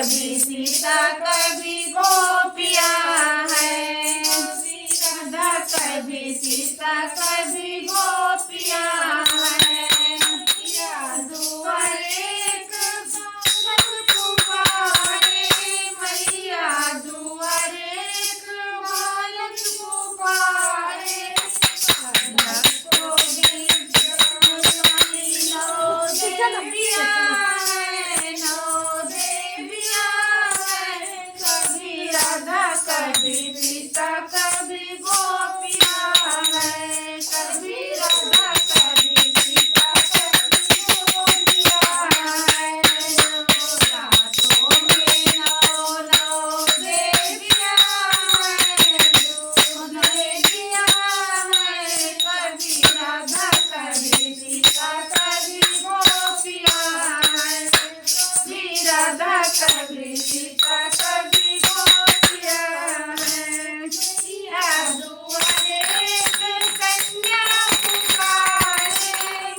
कभी सीता कभी गोपिया है, राधा कभी सीता कभी गोपिया है। दुआरे बालक पुकारे मैया, दुआरे बालक पुकारे, कभी सीता कभी गोपिया है, कभी राधा कभी सीता कभी गोपिया है। रातों में नौ नौ देवियाँ हैं, देवियाँ हैं, कभी राधा कभी सीता कभी गोपिया है, कभी राधा कभी सीता कभी गोपिया है। दुआरे कन्या पुकारे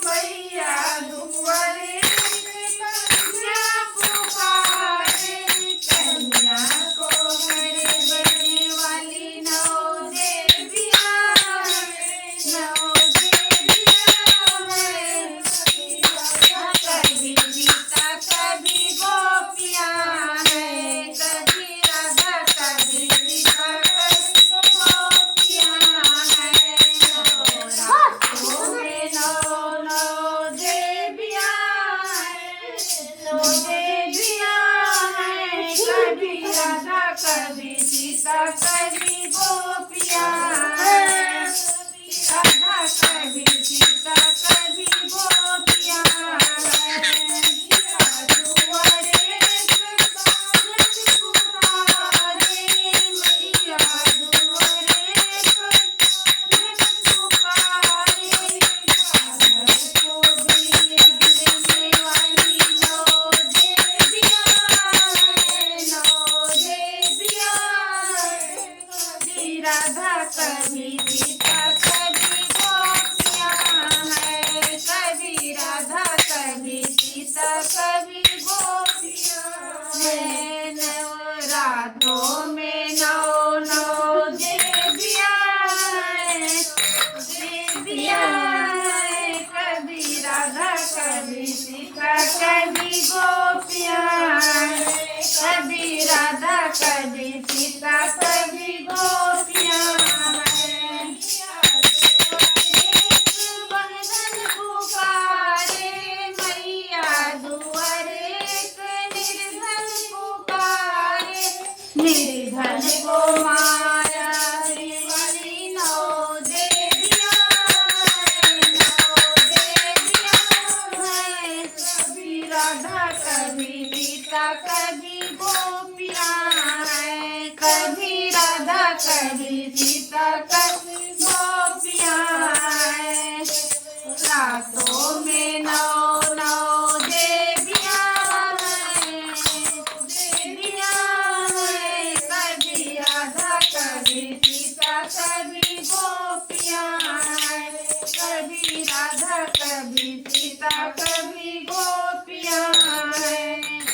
मैया, दुआरे कन्या पुकारे, कन्या को घर देने वाली नौ देवियाँ हैं, नौ देवियाँ हैं, कभी सीता कभी गोपिया है, कभी राधा कभी सीता कभी गोपिया है। रातों में नौ नौ देवियाँ हैं, नौ देवियाँ हैं, कभी राधा कभी सीता कभी गोपिया है, राधा कभी सीता कभी गोपिया है। दुआरे बालक पुकारे मैया, दुआरे बालक पुकारे, बालक को देने वाली नौ देवियाँ हैं, नौ देवियाँ हैं, कभी राधा कभी सीता कभी गोपिया है, कभी राधा कभी सीता कभी गोपिया है। नवरात्रों में नौ नौ देवियाँ हैं, देवियाँ हैं, कभी राधा कभी सीता कभी गोपिया है, कभी राधा कभी सीता कभी गोपिया है। बंधन पुकारे मैया, दुआरे निर्धन पुकारे, निर्धन को